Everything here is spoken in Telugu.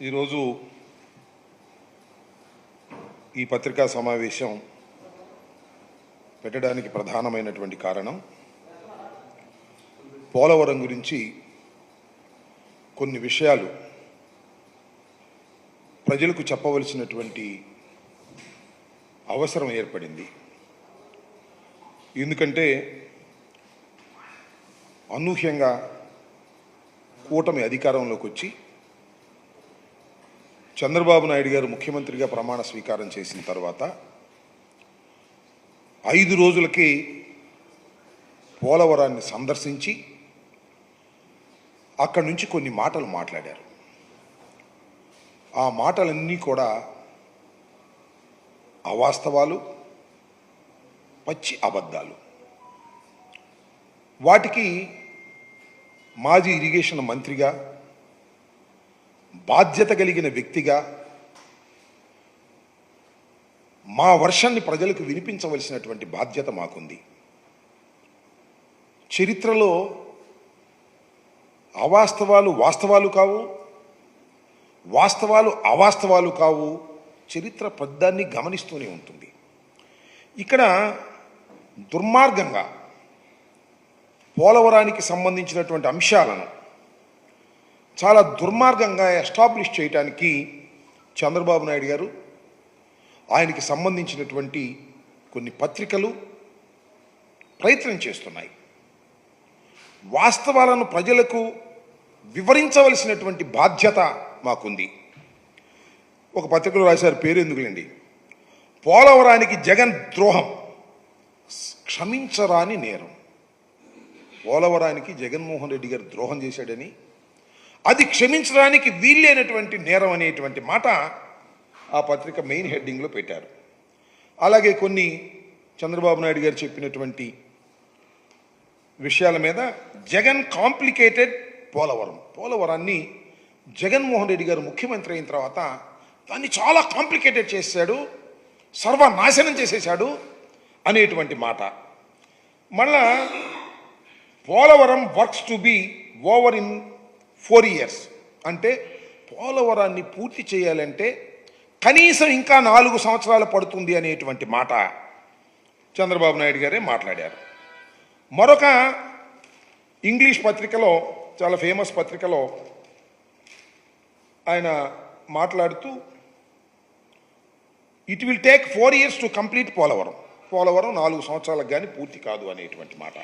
ఈరోజు ఈ పత్రికా సమావేశం పెట్టడానికి ప్రధానమైనటువంటి కారణం పోలవరం గురించి కొన్ని విషయాలు ప్రజలకు చెప్పవలసినటువంటి అవసరం ఏర్పడింది. ఎందుకంటే అనూహ్యంగా కూటమి అధికారంలోకి వచ్చి చంద్రబాబు నాయుడు గారు ముఖ్యమంత్రిగా ప్రమాణ స్వీకారం చేసిన తర్వాత 5 రోజులకి పోలవరాన్ని సందర్శించి అక్కడి నుంచి కొన్ని మాటలు మాట్లాడారు. ఆ మాటలన్నీ కూడా అవాస్తవాలు, పచ్చి అబద్ధాలు. వాటికి మాజీ ఇరిగేషన్ మంత్రిగా, బాధ్యత కలిగిన వ్యక్తిగా మా వర్షాన్ని ప్రజలకు వినిపించవలసినటువంటి బాధ్యత మాకుంది. చరిత్రలో అవాస్తవాలు వాస్తవాలు కావు, వాస్తవాలు అవాస్తవాలు కావు. చరిత్ర ప్రధాన్ని గమనిస్తూనే ఉంటుంది. ఇక్కడ దుర్మార్గంగా పోలవరానికి సంబంధించినటువంటి అంశాలను చాలా దుర్మార్గంగా ఎస్టాబ్లిష్ చేయడానికి చంద్రబాబు నాయుడు గారు, ఆయనకి సంబంధించినటువంటి కొన్ని పత్రికలు ప్రయత్నం చేస్తున్నాయి. వాస్తవాలను ప్రజలకు వివరించవలసినటువంటి బాధ్యత మాకుంది. ఒక పత్రికలో రాశారు, పేరు ఎందుకులేండి, పోలవరానికి జగన్ ద్రోహం క్షమించరాని నేరం. పోలవరానికి జగన్మోహన్ రెడ్డి గారు ద్రోహం చేశాడని, అది క్షమించడానికి వీల్లేనటువంటి నేరం అనేటువంటి మాట ఆ పత్రిక మెయిన్ హెడ్డింగ్లో పెట్టారు. అలాగే కొన్ని చంద్రబాబు నాయుడు గారు చెప్పినటువంటి విషయాల మీద జగన్ కాంప్లికేటెడ్ పోలవరాన్ని జగన్మోహన్ రెడ్డి గారు ముఖ్యమంత్రి అయిన తర్వాత దాన్ని చాలా కాంప్లికేటెడ్ చేశాడు, సర్వనాశనం చేసేశాడు అనేటువంటి మాట. మళ్ళా Polavaram works to be over in 4 years అంటే పోలవరాన్ని పూర్తి చేయాలంటే కనీసం ఇంకా 4 సంవత్సరాలు పడుతుంది అనేటువంటి మాట చంద్రబాబు నాయుడు గారే మాట్లాడారు. మరొక ఇంగ్లీష్ పత్రికలో, చాలా ఫేమస్ పత్రికలో ఆయన మాట్లాడుతూ it will take 4 years to complete Polavaram 4 సంవత్సరాలకు కానీ పూర్తి కాదు అనేటువంటి మాట.